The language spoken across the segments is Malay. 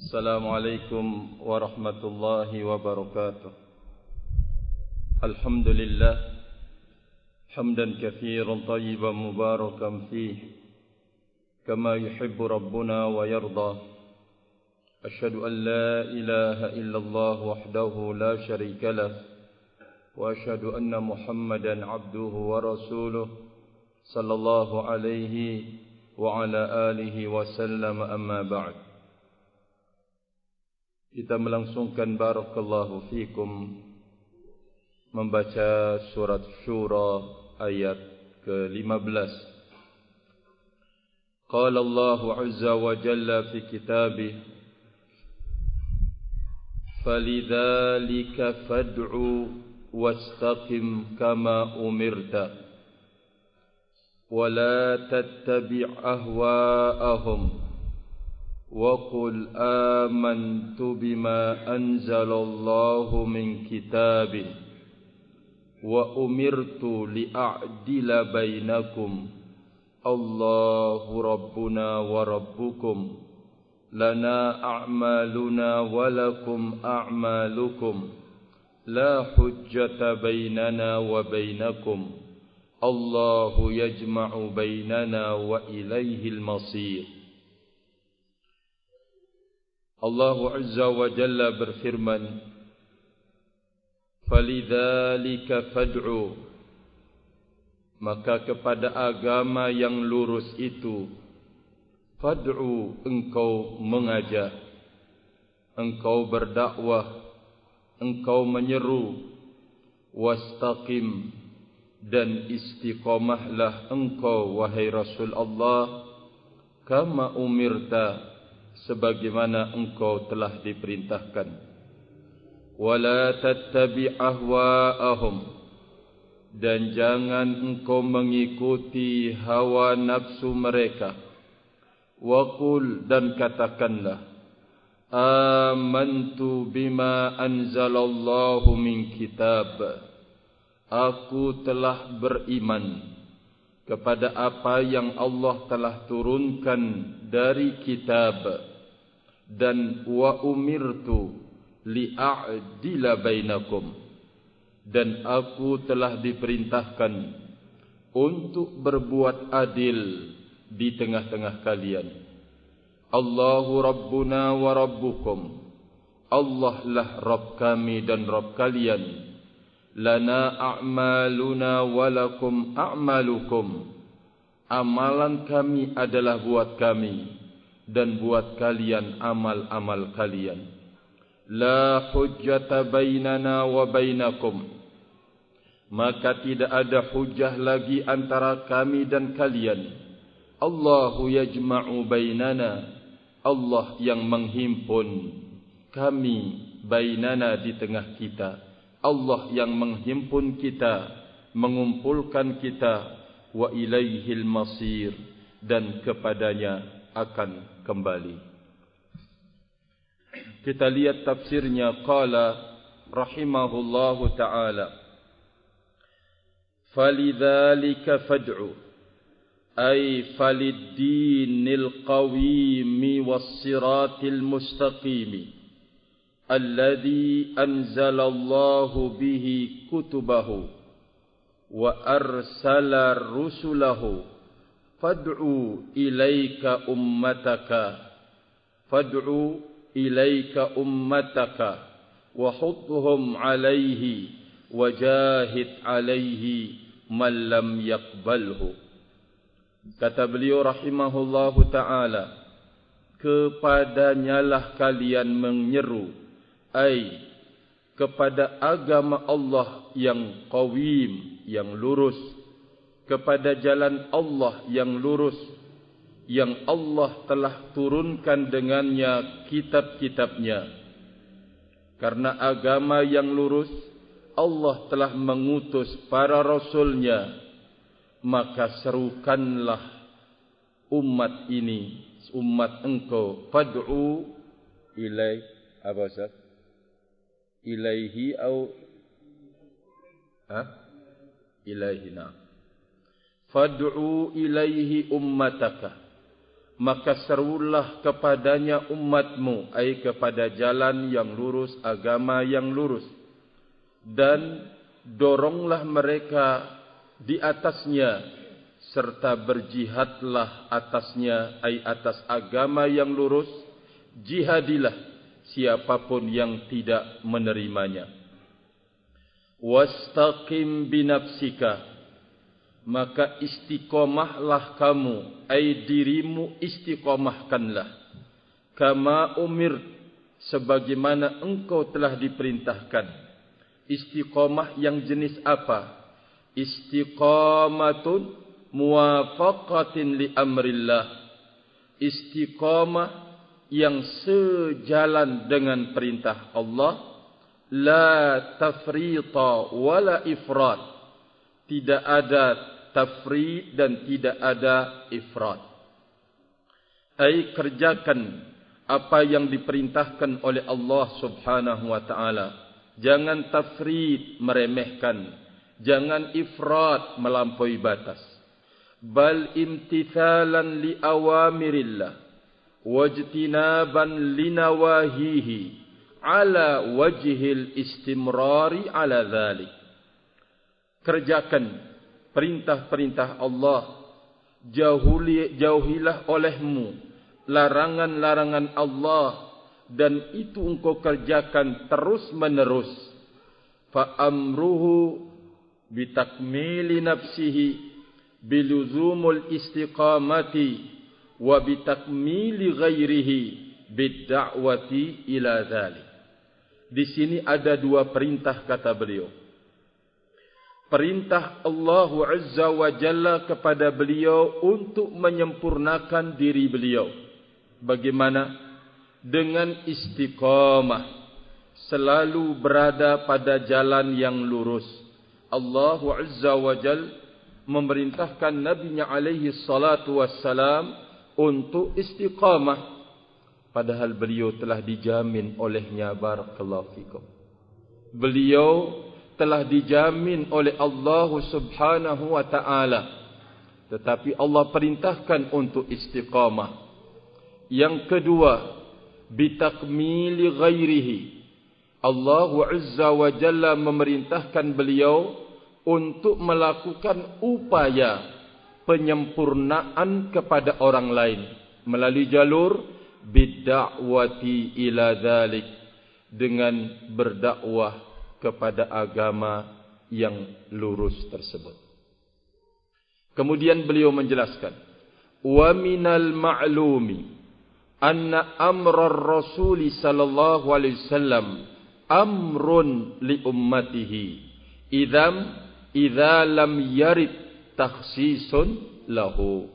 Assalamualaikum warahmatullahi wabarakatuh. Alhamdulillah hamdan katsiran tayyiban mubarakan fihi kama yuhibbu rabbuna wa yarda. Asyhadu an la ilaha illallah wahdahu la syarika lah wa asyhadu anna Muhammadan abduhu wa rasuluh sallallahu alaihi wa ala alihi wa sallam, amma ba'd. Kita melangsungkan barakallahu fikum membaca surat Syura ayat ke-15. Qala Allah azza wa jalla fi kitabih, "Falidhalika fad'u wastaqim kama umirta wa la tattabi' ahwa'ahum وَقُلْ آمَنْتُ بِمَا أَنزَلَ اللَّهُ مِنْ كِتَابٍ وَأُمِرْتُ لِأَعْدِلَ بَيْنَكُمْ اللَّهُ رَبُّنَا وَرَبُّكُمْ لَنَا أَعْمَالُنَا وَلَكُمْ أَعْمَالُكُمْ لَا حُجَّةَ بَيْنَنَا وَبَيْنَكُمْ اللَّهُ يَجْمَعُ بَيْنَنَا وَإِلَيْهِ الْمَصِيرُ." Allah Azza wa Jalla berfirman, "Falidhalika fad'u," maka kepada agama yang lurus itu, fad'u, engkau mengajak, engkau berdakwah, engkau menyeru, wastaqim, dan istiqamahlah engkau wahai Rasul Allah, kama umirta, sebagaimana engkau telah diperintahkan. Wala tattabi' ahwa'ahum, dan jangan engkau mengikuti hawa nafsu mereka. Waqul, dan katakanlah, amantu bima anzalallahu min kitab, aku telah beriman kepada apa yang Allah telah turunkan dari kitab, dan wa umirtu li'a'dila bainakum, dan aku telah diperintahkan untuk berbuat adil di tengah-tengah kalian. Allahu Rabbuna wa Rabbukum, Allah lah Rabb kami dan Rabb kalian. Lana a'maluna walakum a'malukum, amalan kami adalah buat kami dan buat kalian amal-amal kalian. La hujjata bainana wa bainakum, maka tidak ada hujjah lagi antara kami dan kalian. Allahu yajma'u bainana, Allah yang menghimpun kami, bainana di tengah kita, Allah yang menghimpun kita, mengumpulkan kita, wa ilaihil masir, dan kepadanya akan kembali. Kita lihat tafsirnya. Qala rahimahullahu ta'ala, falidhalika fad'u, ay faliddinil qawimi wassiratil mustaqimi alladhi anzalallahu bihi kutubahu wa arsala rusulahu, fad'u ilaika ummataka, fad'u ilaika ummataka wa hudhum alaihi wajahid alaihi man lam yaqbalhu. Kata beliau rahimahullahu ta'ala, kepadanyalah kalian menyeru, ai kepada agama Allah yang qawim, yang lurus, kepada jalan Allah yang lurus, yang Allah telah turunkan dengannya kitab-kitabnya. Karena agama yang lurus, Allah telah mengutus para rasulnya, maka serukanlah umat ini, umat engkau, fad'u ilai, apa Ustaz? Ilaihi au ilaihina. Fad'u ilaihi ummataka, maka serulah kepadanya umatmu, ai kepada jalan yang lurus, agama yang lurus, dan doronglah mereka di atasnya, serta berjihadlah atasnya, ai atas agama yang lurus. Jihadilah siapapun yang tidak menerimanya. Wastaqim binafsika, maka istiqomahlah kamu, ai dirimu istiqomahkanlah. Kama umir, sebagaimana engkau telah diperintahkan. Istiqomah yang jenis apa? Istiqamatun muwafaqatin li amrillah. Istiqomah yang sejalan dengan perintah Allah. La tafrita wala ifrat. Tidak ada tafrid dan tidak ada ifrat. Ai kerjakan apa yang diperintahkan oleh Allah Subhanahu wa taala. Jangan tafrid, meremehkan. Jangan ifrat, melampaui batas. Bal imtithalan li awamirillah wajtinaban li nawahihi ala wajhil istimrari ala dhalik. Kerjakan perintah-perintah Allah, jauhilah olehmu larangan-larangan Allah, dan itu engkau kerjakan terus menerus. Fa amruhu bitakmili nafsihi biluzumul istiqamati wa bitakmili ghairihi bidda'wati ila dzalik. Di sini ada dua perintah, kata beliau. Perintah Allah Azza wa Jalla kepada beliau untuk menyempurnakan diri beliau. Bagaimana? Dengan istiqamah, selalu berada pada jalan yang lurus. Allah Azza wa Jalla memerintahkan Nabi-Nya alaihi salatu wassalam untuk istiqamah, padahal beliau telah dijamin olehnya. Barakallahu fikum. Beliau telah dijamin oleh Allah Subhanahu wa taala, tetapi Allah perintahkan untuk istiqamah. Yang kedua, bitakmili ghairihi. Allah Azza wa Jalla memerintahkan beliau untuk melakukan upaya penyempurnaan kepada orang lain melalui jalur bidda'wati ila dzalik, dengan berdakwah kepada agama yang lurus tersebut. Kemudian beliau menjelaskan, wa minal ma'lumi anna amra ar-rasul sallallahu alaihi wasallam amrun li ummatihi idza lam yarid takhsisun lahu.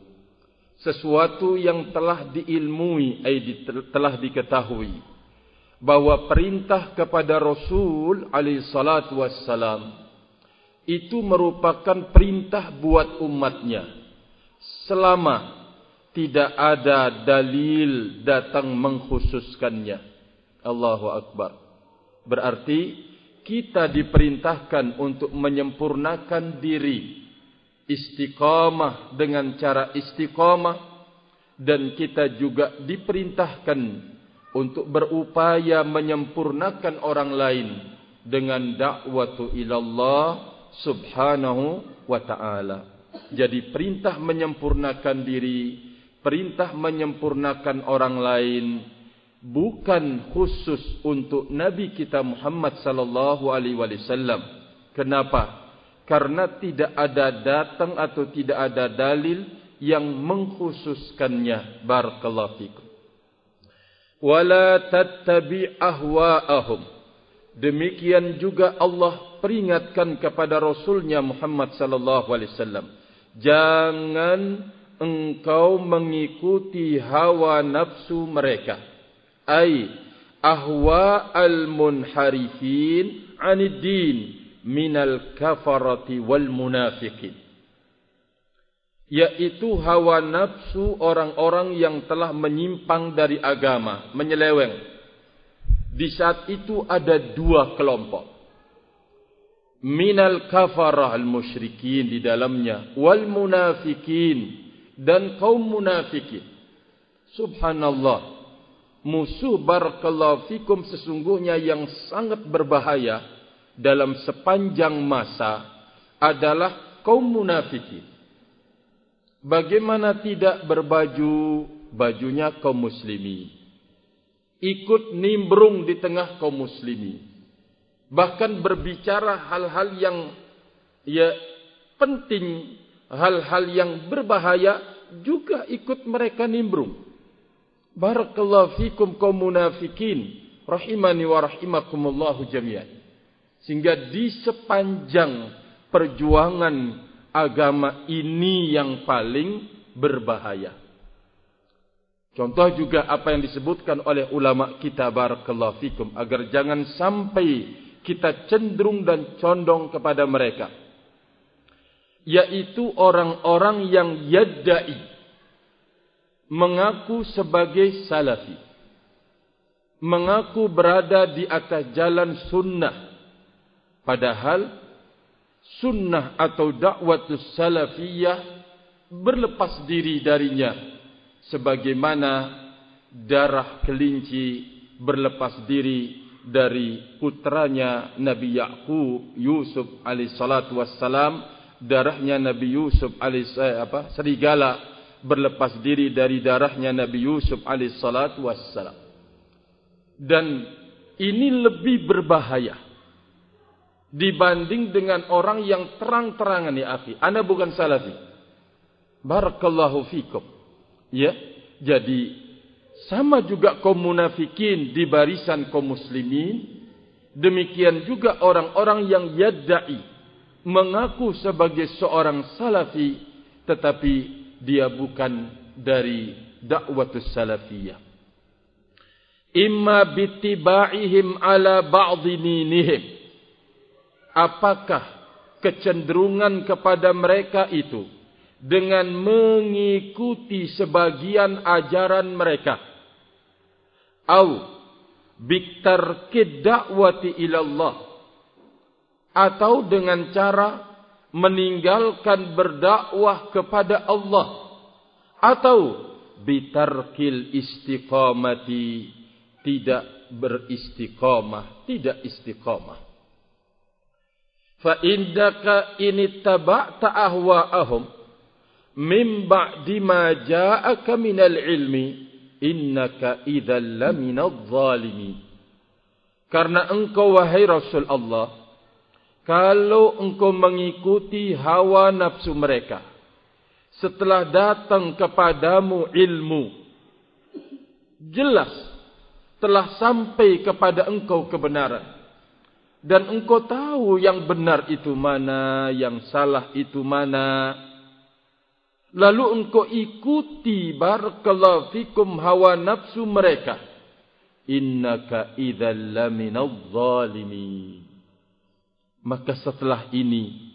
Sesuatu yang telah diilmui, telah diketahui, bahwa perintah kepada Rasul alaihi salatu wassalam itu merupakan perintah buat umatnya, selama tidak ada dalil datang mengkhususkannya. Allahu Akbar. Berarti kita diperintahkan untuk menyempurnakan diri, istiqamah dengan cara istiqamah, dan kita juga diperintahkan untuk berupaya menyempurnakan orang lain dengan dakwatu ilallah subhanahu wa ta'ala. Jadi perintah menyempurnakan diri, perintah menyempurnakan orang lain, bukan khusus untuk Nabi kita Muhammad sallallahu alaihi wasallam. Kenapa? Karena tidak ada datang atau tidak ada dalil yang mengkhususkannya. Barakallahu fikum. Wala tattabi' ahwa'ahum. Demikian juga Allah peringatkan kepada Rasulnya Muhammad sallallahu alaihi wasallam, jangan engkau mengikuti hawa nafsu mereka, ai ahwa al-munharifin 'anid din minal kafarati wal munafiqin, yaitu hawa nafsu orang-orang yang telah menyimpang dari agama, menyeleweng. Di saat itu ada dua kelompok. Minal kafarah al-musyrikin di dalamnya, wal munafikin, dan kaum munafikin. Subhanallah. Musuh barakallahu fikum sesungguhnya yang sangat berbahaya dalam sepanjang masa adalah kaum munafikin. Bagaimana tidak berbaju bajunya kaum muslimin, ikut nimbrung di tengah kaum muslimin, bahkan berbicara hal-hal yang penting, hal-hal yang berbahaya juga ikut mereka nimbrung. Barakallahu fikum kaum munafikin, rahimani wa rahimakumullahu jami'an. Sehingga di sepanjang perjuangan agama ini yang paling berbahaya. Contoh juga apa yang disebutkan oleh ulama kita, barakallahu fikum, agar jangan sampai kita cenderung dan condong kepada mereka, yaitu orang-orang yang yadda'i, mengaku sebagai salafi, mengaku berada di atas jalan sunnah, padahal sunnah atau dakwatus salafiyah berlepas diri darinya, sebagaimana darah kelinci berlepas diri dari putranya Nabi Yaqub, Yusuf alaihissalatu wassalam. Darahnya Nabi Yusuf serigala berlepas diri dari darahnya Nabi Yusuf alaihissalatu wassalam. Dan ini lebih berbahaya dibanding dengan orang yang terang-terangan, ya akhi, ana bukan salafi. Barakallahu fikum. Ya, jadi sama juga kaum munafikin di barisan kaum muslimin, demikian juga orang-orang yang yadda'i, mengaku sebagai seorang salafi, tetapi dia bukan dari dakwatus salafiyah. Imma bitiba'ihim ala ba'dhi dinihim. Apakah kecenderungan kepada mereka itu dengan mengikuti sebagian ajaran mereka, au bitarkid da'wati ilallah, atau dengan cara meninggalkan berdakwah kepada Allah, atau bitarkil istiqamati, tidak beristiqamah, tidak istiqamah. Fa indaka inittaba'ta ahwa'ahum min ba'di ma ja'aka minal ilmi innaka idzal laminadh zalimin. Karena engkau wahai Rasul Allah, kalau engkau mengikuti hawa nafsu mereka setelah datang kepadamu ilmu, jelas telah sampai kepada engkau kebenaran, dan engkau tahu yang benar itu mana, yang salah itu mana, lalu engkau ikuti barakallahu fikum hawa nafsu mereka, innaka idzal laminadh zalimin. Maka setelah ini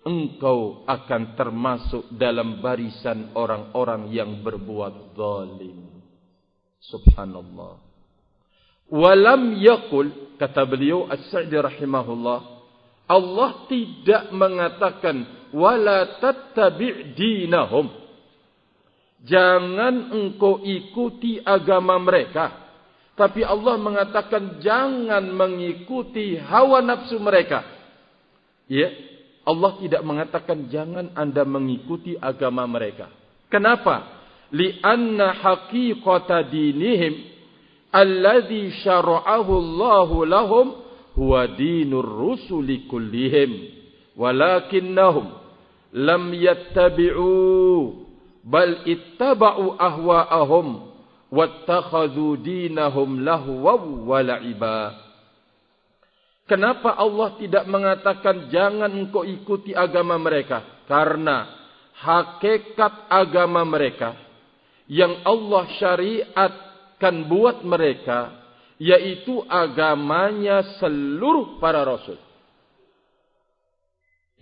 engkau akan termasuk dalam barisan orang-orang yang berbuat zalim. Subhanallah. Walam yaqul, kata beliau As-Sa'di rahimahullah, Allah tidak mengatakan wala tattabi' dinahum, jangan engkau ikuti agama mereka, tapi Allah mengatakan jangan mengikuti hawa nafsu mereka. Ya, Allah tidak mengatakan jangan Anda mengikuti agama mereka. Kenapa? Li'anna haqiqata dinihim alladhi syara'ahu Allahu lahum huwa dinur rusuli kullihim walakinnahum lam yattabi'u bal ittaba'u ahwa'ahum wattakhadhu dinahum lahwaw wa la'iba. Kenapa Allah tidak mengatakan jangan engkau ikuti agama mereka? Karena hakikat agama mereka yang Allah syariatkan buat mereka, yaitu agamanya seluruh para rasul.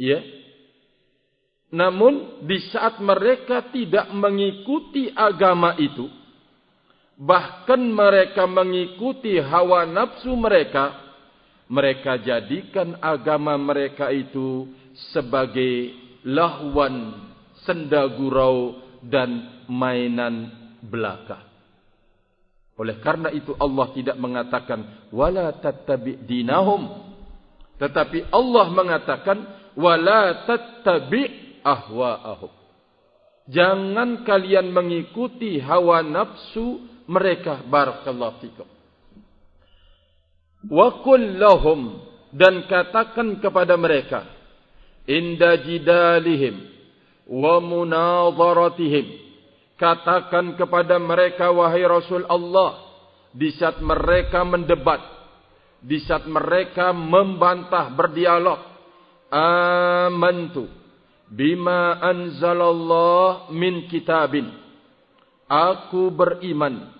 Ya. Namun di saat mereka tidak mengikuti agama itu, bahkan mereka mengikuti hawa nafsu mereka, mereka jadikan agama mereka itu sebagai lahwan, senda gurau, dan mainan belaka. Oleh karena itu Allah tidak mengatakan wala tattabi' dinahum, tetapi Allah mengatakan wala tattabi' ahwa'ahum. Jangan kalian mengikuti hawa nafsu mereka. Barakallahu fikum. Wa qul lahum, dan katakan kepada mereka, inda jidalihim wa munadharatihim, katakan kepada mereka wahai Rasul Allah, di saat mereka mendebat, di saat mereka membantah, berdialog, amantu bima anzalallah min kitabin, aku beriman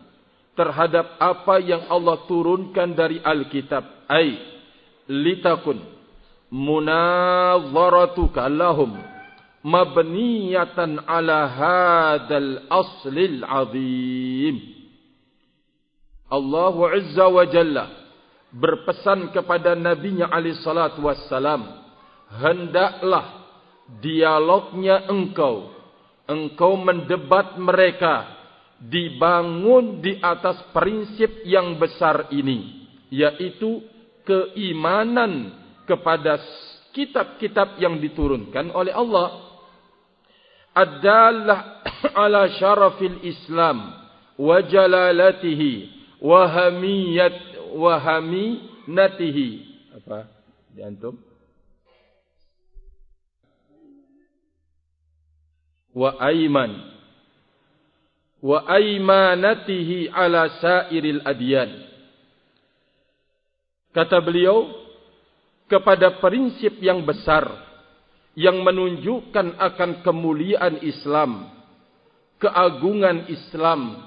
terhadap apa yang Allah turunkan dari Alkitab. Ai litakun munadharatuka lahum mabniyatan ala hadal aslil azim. Allah Azza wa Jalla berpesan kepada Nabi-Nya alaihi salatu wassalam, hendaklah dialognya engkau mendebat mereka dibangun di atas prinsip yang besar ini, yaitu keimanan kepada kitab-kitab yang diturunkan oleh Allah. Ad-dallah ala syarafil Islam wa jalalatihi wa haminatihi. Apa di antum? Wa aimanatihi ala sairil adyan. Kata beliau, kepada prinsip yang besar yang menunjukkan akan kemuliaan Islam, keagungan Islam,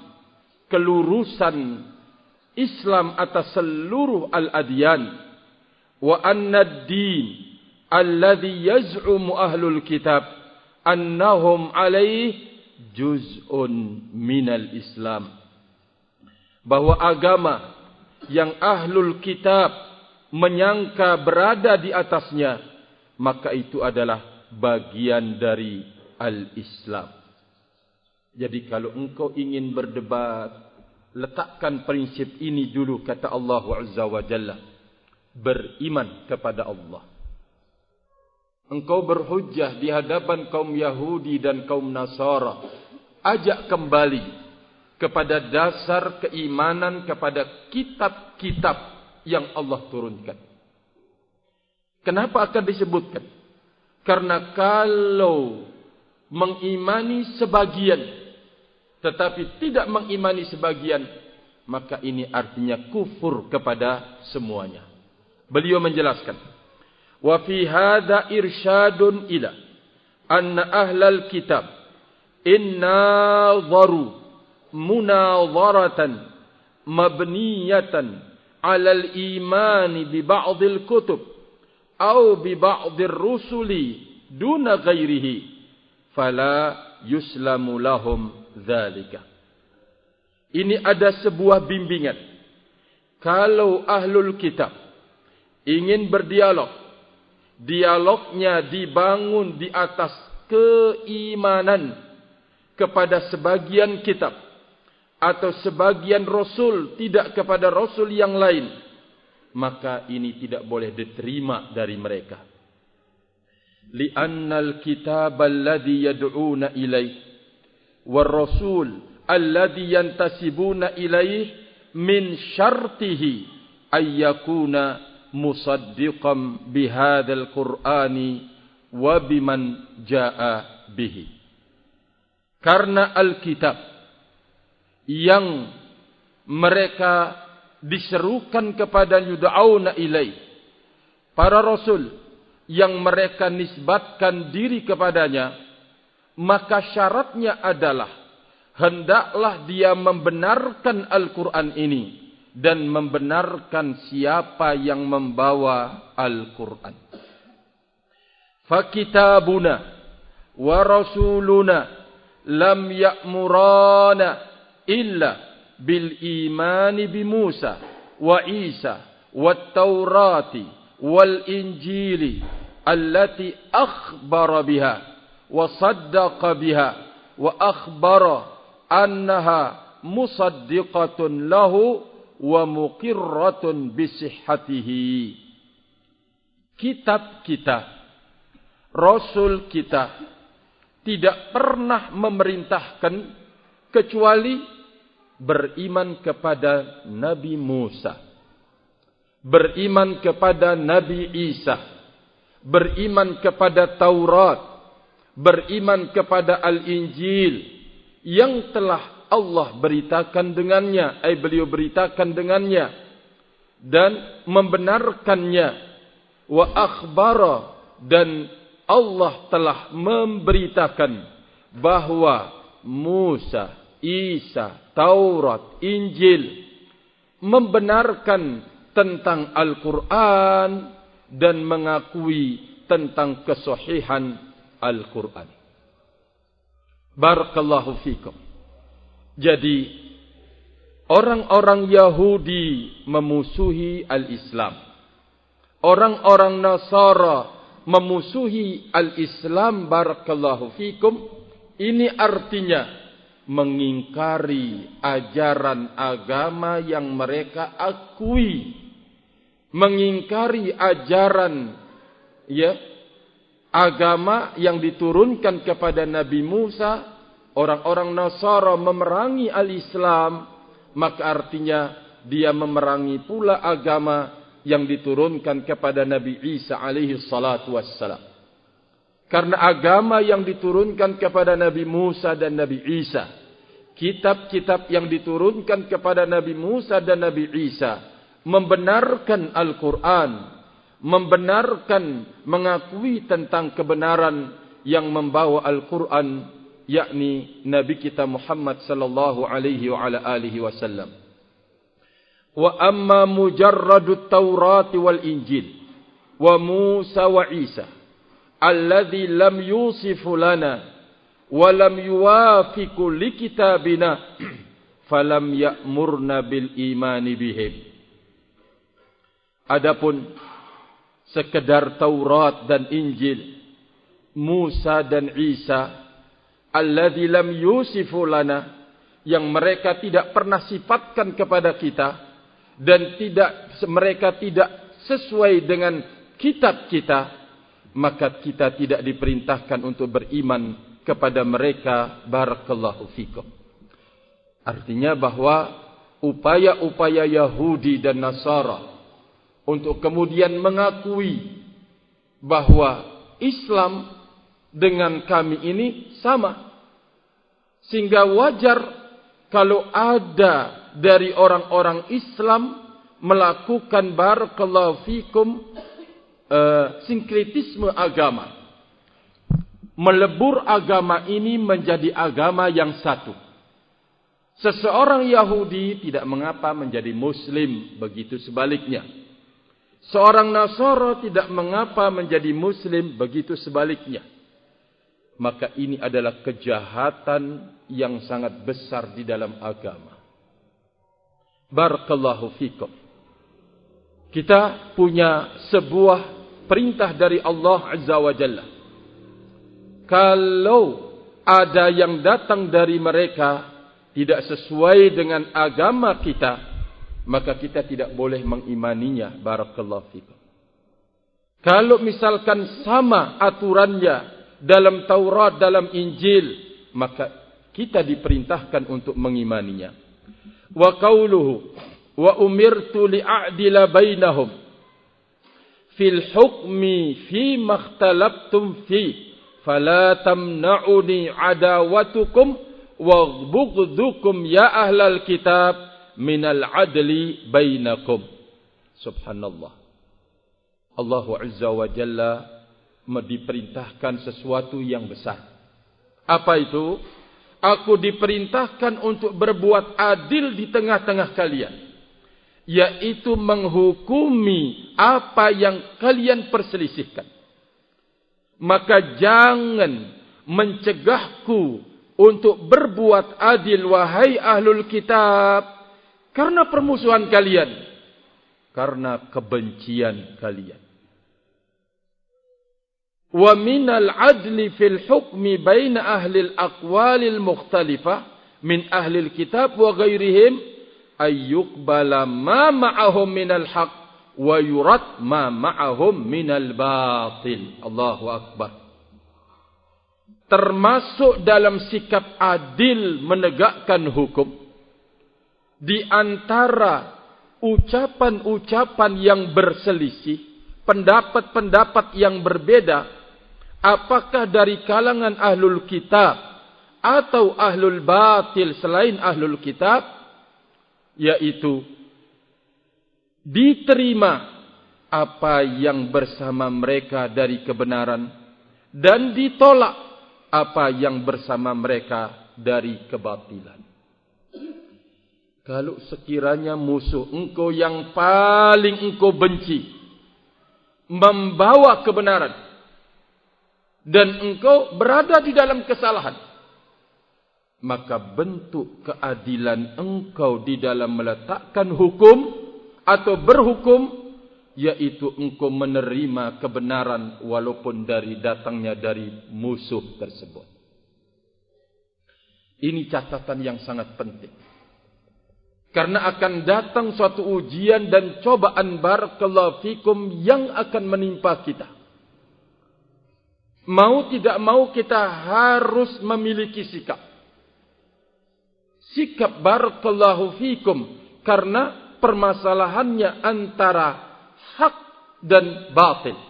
kelurusan Islam atas seluruh al-adyan, wa anna ad-din alladhi yaz'umu ahlul kitab annahum alaih juz'un minal Islam, bahwa agama yang ahlul kitab menyangka berada di atasnya, maka itu adalah bagian dari al-Islam. Jadi kalau engkau ingin berdebat, letakkan prinsip ini dulu, kata Allah Azza wa Jalla. Beriman kepada Allah. Engkau berhujjah di hadapan kaum Yahudi dan kaum Nasara, ajak kembali kepada dasar keimanan kepada kitab-kitab yang Allah turunkan. Kenapa akan disebutkan? Karena kalau mengimani sebagian tetapi tidak mengimani sebagian, maka ini artinya kufur kepada semuanya. Beliau menjelaskan, wa fi hadza irsyadun ila anna ahlal kitab inna dharu munadharatan mabniyatan alal imani bi ba'dil kutub au bi ba'dir rusuli duna ghairihi fala yuslamu lahum dzalika. Ini ada sebuah bimbingan. Kalau ahlul kitab ingin berdialog, dialognya dibangun di atas keimanan kepada sebagian kitab atau sebagian rasul, tidak kepada rasul yang lain, maka ini tidak boleh diterima dari mereka. Li'annal kitab alladhi yad'una ilaih war rasul alladhi yantasibuna ilaih min syartihi ayyakuna musaddiqan bihadzal qur'ani wa biman jaa bihi. Karena Alkitab yang mereka diserukan kepada yud'auna ilaih, para rasul yang mereka nisbatkan diri kepadanya, maka syaratnya adalah hendaklah dia membenarkan Al-Quran ini dan membenarkan siapa yang membawa Al-Quran. Fakitabuna wa rasuluna lam ya'murana illa bil imani bi Musa wa Isa wat Taurati wal Injili allati akhbara biha wa saddaqa biha wa akhbara annaha musaddiqatun lahu wa muqirratun bisihhatihi. Kitab kita, Rasul kita tidak pernah memerintahkan kecuali beriman kepada Nabi Musa, beriman kepada Nabi Isa, beriman kepada Taurat, beriman kepada Al-Injil yang telah Allah beritakan dengannya, beliau beritakan dengannya dan membenarkannya. Wa akhbara, dan Allah telah memberitakan bahwa Musa, Isa, Taurat, Injil membenarkan tentang Al-Quran dan mengakui tentang kesahihan Al-Quran. Barakallahu fikum. Jadi orang-orang Yahudi memusuhi Al-Islam. Orang-orang Nasara memusuhi Al-Islam. Barakallahu fikum. Ini artinya mengingkari ajaran agama yang mereka akui, mengingkari ajaran agama yang diturunkan kepada Nabi Musa. Orang-orang Nasara memerangi Al-Islam, maka artinya dia memerangi pula agama yang diturunkan kepada Nabi Isa alaihi salatu wassalam. Karena agama yang diturunkan kepada Nabi Musa dan Nabi Isa, kitab-kitab yang diturunkan kepada Nabi Musa dan Nabi Isa membenarkan Al-Quran, membenarkan, mengakui tentang kebenaran yang membawa Al-Quran, yakni Nabi kita Muhammad sallallahu alaihi wa ala alihi wasallam. Wa amma mujarradut Taurat wal Injil wa Musa wa Isa alladhi lam yusifu lana wa lam yuwafiqu likitabina falam ya'murna bil imani bihim. Adapun sekedar Taurat dan Injil, Musa dan Isa alladhi lam yusifu lana, yang mereka tidak pernah sifatkan kepada kita dan mereka tidak sesuai dengan kitab kita, maka kita tidak diperintahkan untuk beriman kepada mereka. Barakallahu fikum. Artinya bahwa upaya-upaya Yahudi dan Nasara untuk kemudian mengakui bahwa Islam dengan kami ini sama, sehingga wajar kalau ada dari orang-orang Islam melakukan barakallahu fikum sinkretisme agama, melebur agama ini menjadi agama yang satu. Seseorang Yahudi tidak mengapa menjadi Muslim, begitu sebaliknya. Seorang Nasara tidak mengapa menjadi Muslim, begitu sebaliknya. Maka ini adalah kejahatan yang sangat besar di dalam agama. Barakallahu fikum. Kita punya sebuah perintah dari Allah Azza wa Jalla. Kalau ada yang datang dari mereka tidak sesuai dengan agama kita, maka kita tidak boleh mengimaninya. Barakallahu fikum. Kalau misalkan sama aturannya dalam Taurat, dalam Injil, maka kita diperintahkan untuk mengimaninya. Wa qauluhu wa umirtu li'adila bainahum fil hukmi fi makhtalaftum fi fala tamna'uni adawatukum wa bughdhukum ya ahlal kitab minal adli bainakum. Subhanallah. Allah Azza wa Jalla diperintahkan sesuatu yang besar. Apa itu? Aku diperintahkan untuk berbuat adil di tengah-tengah kalian, yaitu menghukumi apa yang kalian perselisihkan. Maka jangan mencegahku untuk berbuat adil, wahai ahlul kitab, karena permusuhan kalian, karena kebencian kalian. Wa minal adli fil hukmi baina ahli al-aqwalil mukhtalifah min ahli kitab wa ghairihim ayyuqbala ma ma'ahum minal haq wa yurad ma ma'ahum minal batil. Allahu akbar. Termasuk dalam sikap adil menegakkan hukum di antara ucapan-ucapan yang berselisih, pendapat-pendapat yang berbeda, apakah dari kalangan ahlul kitab atau ahlul batil selain ahlul kitab, yaitu diterima apa yang bersama mereka dari kebenaran dan ditolak apa yang bersama mereka dari kebatilan. Kalau sekiranya musuh engkau yang paling engkau benci membawa kebenaran dan engkau berada di dalam kesalahan, maka bentuk keadilan engkau di dalam meletakkan hukum atau berhukum, yaitu engkau menerima kebenaran walaupun datangnya dari musuh tersebut. Ini catatan yang sangat penting. Karena akan datang suatu ujian dan cobaan barakallahu fikum yang akan menimpa kita. Mau tidak mau kita harus memiliki sikap. Sikap barakallahu fikum. Karena permasalahannya antara hak dan batil.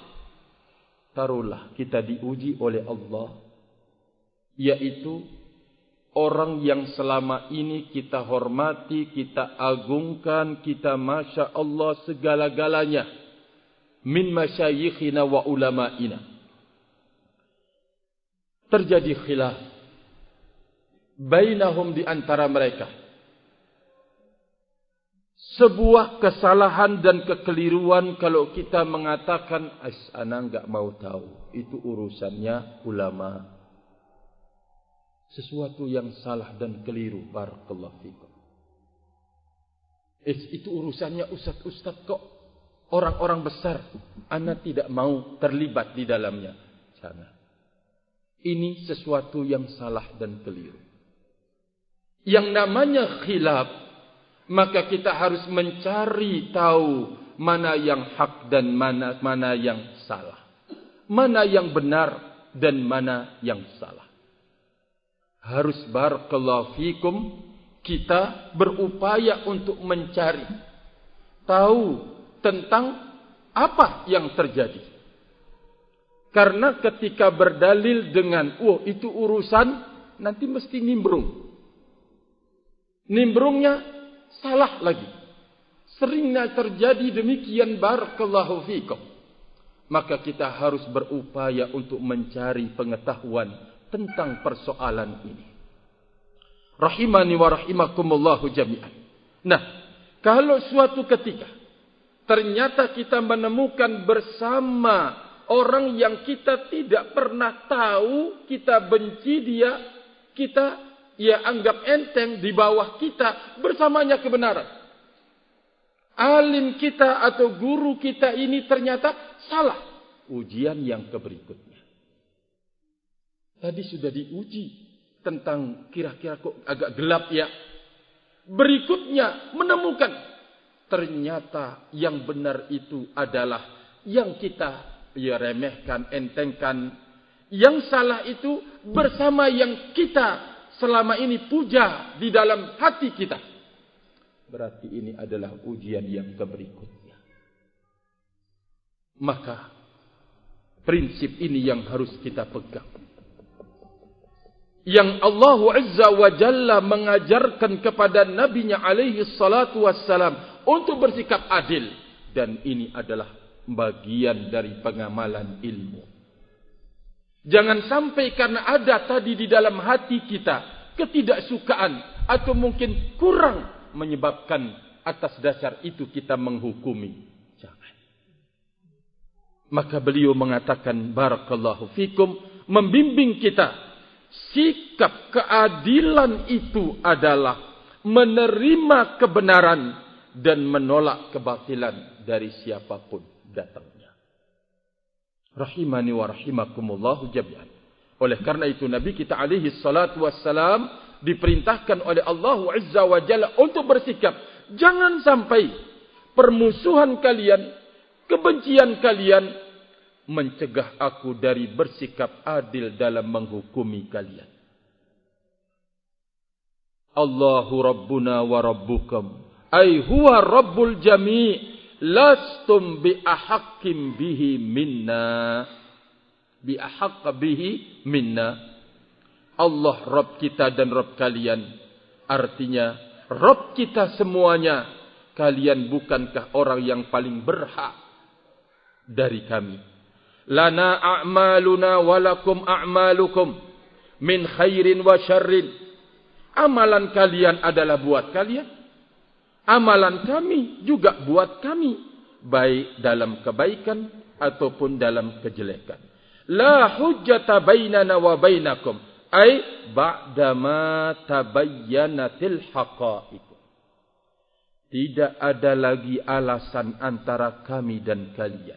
Taruhlah kita diuji oleh Allah, yaitu orang yang selama ini kita hormati, kita agungkan, kita masya Allah segala-galanya, min masyayikhina wa ulama'ina. Terjadi khilaf bainahum di antara mereka. Sebuah kesalahan dan kekeliruan kalau kita mengatakan ana enggak mau tahu, itu urusannya ulama. Sesuatu yang salah dan keliru, barakallahu fikum. Itu urusannya ustaz-ustaz kok, orang-orang besar. Ana tidak mau terlibat di dalamnya. Jangan. Ini sesuatu yang salah dan keliru. Yang namanya khilaf, maka kita harus mencari tahu mana yang hak dan mana yang salah. Mana yang benar dan mana yang salah. Harus barakallahu fikum kita berupaya untuk mencari tahu tentang apa yang terjadi. Karena ketika berdalil dengan itu urusan, nanti mesti nimbrung. Nimbrungnya salah lagi. Seringnya terjadi demikian barakallahu fikum. Maka kita harus berupaya untuk mencari pengetahuan tentang persoalan ini. Rahimani wa rahimakumullahu jami'an. Nah, kalau suatu ketika ternyata kita menemukan bersama orang yang kita tidak pernah tahu, kita benci dia, kita anggap enteng di bawah kita, bersamanya kebenaran. Alim kita atau guru kita ini ternyata salah. Ujian yang berikutnya. Tadi sudah diuji tentang kira-kira kok agak gelap ya. Berikutnya menemukan ternyata yang benar itu adalah yang kita remehkan, entengkan. Yang salah itu bersama yang kita selama ini puja di dalam hati kita. Berarti ini adalah ujian yang berikutnya. Maka prinsip ini yang harus kita pegang. Yang Allah Azza wa Jalla mengajarkan kepada Nabi-Nya alaihi salatu wassalam untuk bersikap adil. Dan ini adalah bagian dari pengamalan ilmu. Jangan sampai karena ada tadi di dalam hati kita ketidaksukaan atau mungkin kurang menyebabkan atas dasar itu kita menghukumi. Jangan. Maka beliau mengatakan barakallahu fikum, membimbing kita. Sikap keadilan itu adalah menerima kebenaran dan menolak kebatilan dari siapapun datangnya. Rahimani wa rahimakumullahu jami'an. Oleh karena itu Nabi kita alaihi salatu wassalam diperintahkan oleh Allah Azza wa Jalla untuk bersikap. Jangan sampai permusuhan kalian, kebencian kalian mencegah aku dari bersikap adil dalam menghukumi kalian. Allahu Rabbuna wa Rabbukum, ay huwa Rabbul Jami', lastum bi ahakkim bihi minna. Bi ahakka bihi minna. Allah Rabb kita dan Rabb kalian. Artinya, Rabb kita semuanya. Kalian bukankah orang yang paling berhak dari kami? Lana a'maluna walakum a'malukum min khairin wa syarrin. Amalan kalian adalah buat kalian. Amalan kami juga buat kami. Baik dalam kebaikan ataupun dalam kejelekan. La hujjata bainana wa bainakum. Ay ba'dama tabayyanatil haqa'iq. Tidak ada lagi alasan antara kami dan kalian.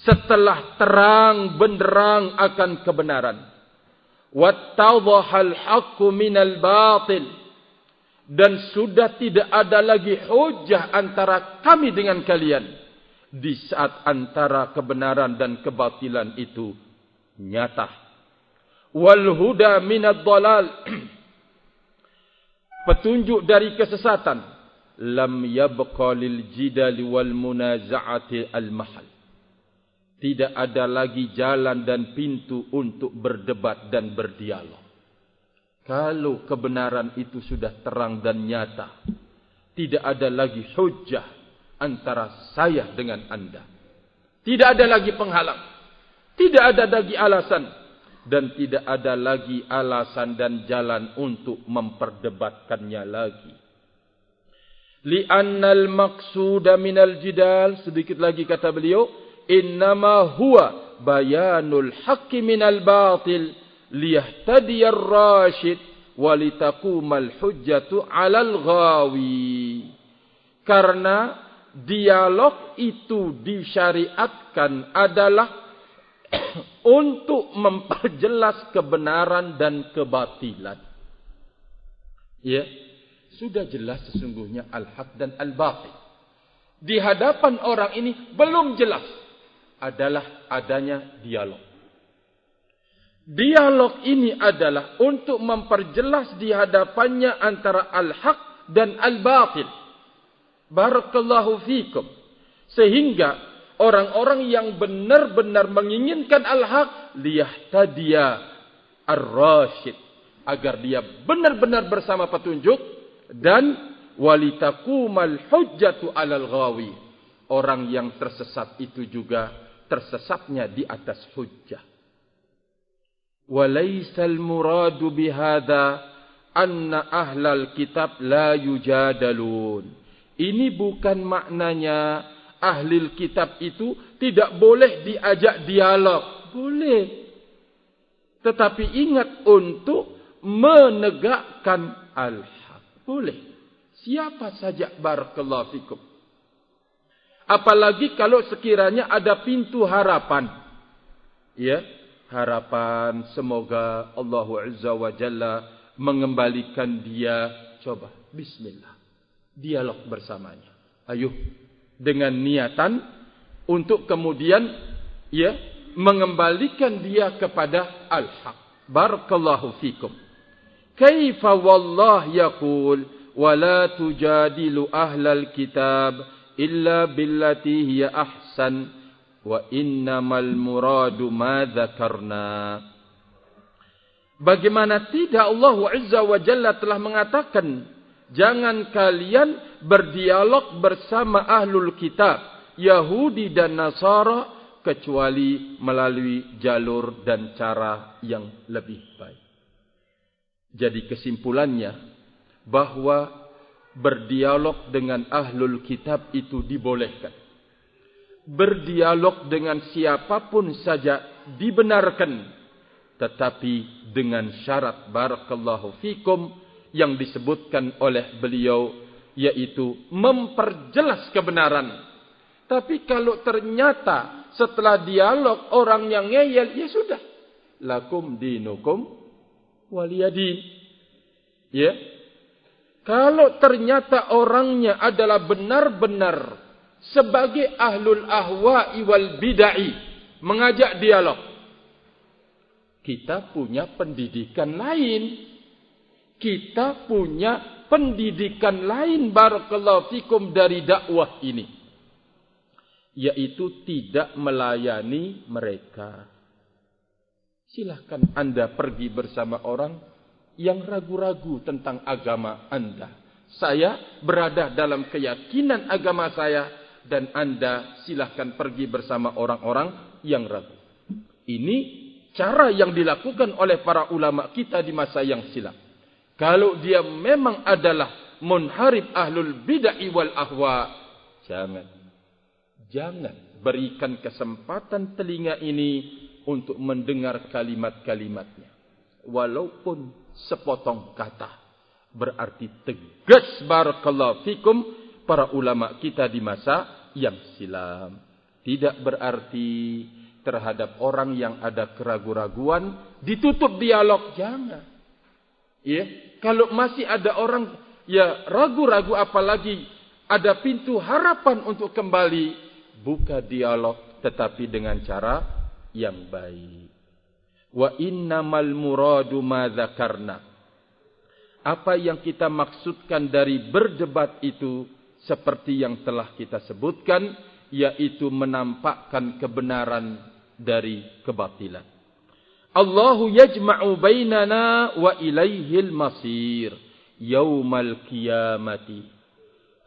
Setelah terang benderang akan kebenaran. Wattadhahal haqqu minal batil. Dan sudah tidak ada lagi hujjah antara kami dengan kalian. Di saat antara kebenaran dan kebatilan itu nyata. Wal huda minad dhalal. Petunjuk dari kesesatan. Lam yabqa lil jidali wal munaza'ati al mahal. Tidak ada lagi jalan dan pintu untuk berdebat dan berdialog. Kalau kebenaran itu sudah terang dan nyata, tidak ada lagi hujjah antara saya dengan anda. Tidak ada lagi penghalang. Tidak ada lagi alasan. Dan tidak ada lagi alasan dan jalan untuk memperdebatkannya lagi. Li'annal maqsuda minal jidal, sedikit lagi kata beliau, innama huwa bayanul haqqi minal batil liyahtadiyar rasyid walitaqumal hujjatu 'alal ghawi. Karena dialog itu disyariatkan adalah untuk memperjelas kebenaran dan kebatilan. Ya, sudah jelas sesungguhnya al-haq dan al-batil. Di hadapan orang ini belum jelas adalah adanya dialog. Dialog ini adalah untuk memperjelas di hadapannya antara al-haq dan al-batil. Barakallahu fikum. Sehingga orang-orang yang benar-benar menginginkan al-haq liyahtadiya ar-rasyid, agar dia benar-benar bersama petunjuk, dan walitaqumal hujjatu 'alal ghawi, orang yang tersesat itu juga tersesatnya di atas hujjah. Walaysal muradu bihadza anna ahlal kitab la yujadalun. Ini bukan maknanya ahli kitab itu tidak boleh diajak dialog. Boleh. Tetapi ingat untuk menegakkan al-haq. Boleh. Siapa saja, barakallahu fikum. Apalagi kalau sekiranya ada pintu harapan. Ya, harapan semoga Allah Azza wa Jalla mengembalikan dia. Coba, bismillah. Dialog bersamanya. Ayo. Dengan niatan untuk kemudian ya mengembalikan dia kepada al-haq. Barakallahu fikum. Kaifa wallah yaqul wa la tujadilu ahlal kitab illa billati hiya ahsan wa innamal muradu ma dzakarna. Bagaimana tidak Allah Azza wa Jalla telah mengatakan, jangan kalian berdialog bersama ahlul kitab, Yahudi dan Nasara, kecuali melalui jalur dan cara yang lebih baik. Jadi kesimpulannya, bahwa berdialog dengan ahlul kitab itu dibolehkan. Berdialog dengan siapapun saja dibenarkan. Tetapi dengan syarat, barakallahu fikum, yang disebutkan oleh beliau, yaitu memperjelas kebenaran. Tapi kalau ternyata setelah dialog orang yang ngeyel, ya sudah. Lakum dinukum waliyadin. Ya. Kalau ternyata orangnya adalah benar-benar sebagai ahlul ahwa'i wal bid'ah, mengajak dialog, kita punya pendidikan lain. Kita punya pendidikan lain barakallahu fikum dari dakwah ini, yaitu tidak melayani mereka. Silahkan Anda pergi bersama orang yang ragu-ragu tentang agama Anda. Saya berada dalam keyakinan agama saya, dan Anda silahkan pergi bersama orang-orang yang ragu. Ini cara yang dilakukan oleh para ulama kita di masa yang silam. Kalau dia memang adalah munharif ahlul bid'ah wal ahwa, jangan berikan kesempatan telinga ini untuk mendengar kalimat-kalimatnya. Walaupun sepotong kata, berarti tegas barakallahu fikum para ulama kita di masa yang silam. Tidak berarti terhadap orang yang ada keraguan-raguan ditutup dialog, jangan. Ya, kalau masih ada orang ya ragu-ragu, apalagi ada pintu harapan untuk kembali, buka dialog tetapi dengan cara yang baik. Wa innamal muradu ma dzakarna. Apa yang kita maksudkan dari berdebat itu seperti yang telah kita sebutkan, yaitu menampakkan kebenaran dari kebatilan. Allahu yajma'u bainana wa ilaihil masir yaumal qiyamati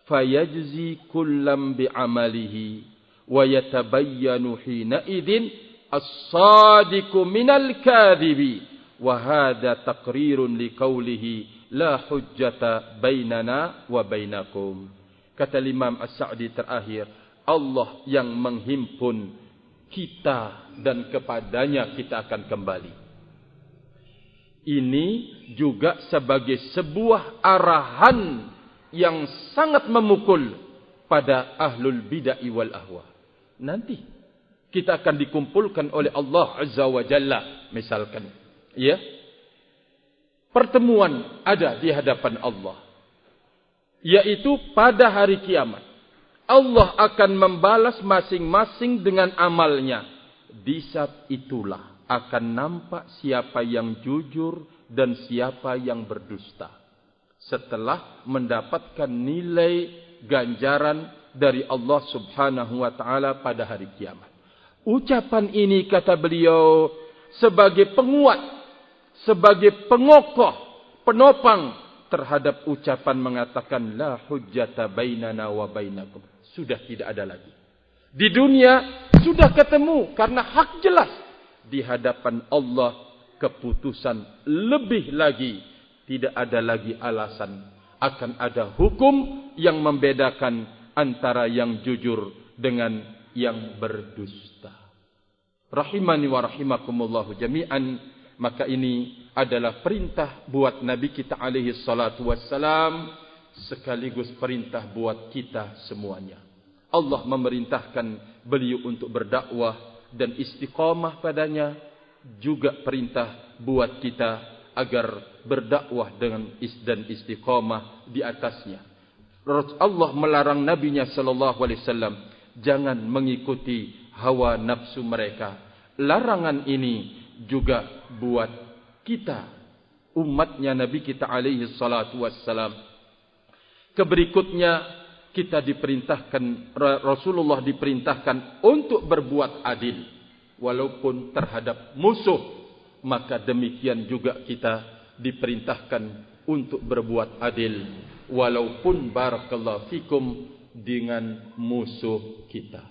fayajzi kullam bi'amalihi wa yatabayyanu hina idin as-sadiqu minal kadhibi wa hadha taqrirun liqaulihi la hujjata bainana wa bainakum. Kata Imam As-Sa'di terakhir, Allah yang menghimpun kita dan kepadanya kita akan kembali. Ini juga sebagai sebuah arahan yang sangat memukul pada ahlul bid'ah wal ahwa. Nanti kita akan dikumpulkan oleh Allah Azza wa Jalla, misalkan, ya, pertemuan ada di hadapan Allah, yaitu pada hari kiamat. Allah akan membalas masing-masing dengan amalnya. Di saat itulah akan nampak siapa yang jujur dan siapa yang berdusta, setelah mendapatkan nilai ganjaran dari Allah Subhanahu wa taala pada hari kiamat. Ucapan ini, kata beliau, sebagai penguat, sebagai pengokoh, penopang terhadap ucapan mengatakan la hujjata bainana wa bainakum. Sudah tidak ada lagi. Di dunia sudah ketemu karena hak jelas. Di hadapan Allah keputusan lebih lagi. Tidak ada lagi alasan. Akan ada hukum yang membedakan antara yang jujur dengan yang berdusta. Rahimani wa rahimakumullahu jami'an. Maka ini adalah perintah buat Nabi kita alaihi salatu wassalam, sekaligus perintah buat kita semuanya. Allah memerintahkan beliau untuk berdakwah dan istiqamah padanya, juga perintah buat kita agar berdakwah dengan dan istiqamah di atasnya. Allah melarang Nabi-Nya sallallahu alaihi wasallam jangan mengikuti hawa nafsu mereka. Larangan ini juga buat kita, umatnya Nabi kita alaihi salatu wassalam. Keberikutnya kita diperintahkan, Rasulullah diperintahkan untuk berbuat adil walaupun terhadap musuh, maka demikian juga kita diperintahkan untuk berbuat adil walaupun barakallahu fikum dengan musuh kita.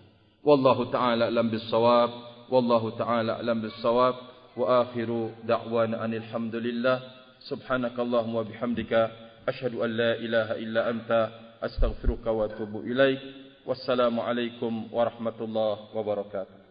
Wallahu taala alam bissawab, wallahu taala alam bissawab, wa akhiru da'wana alhamdulillah, subhanakallahumma wa bihamdika asyhadu an la ilaha illa anta astaghfiruka wa atubu ilaik. Wassalamu alaikum warahmatullahi wabarakatuh.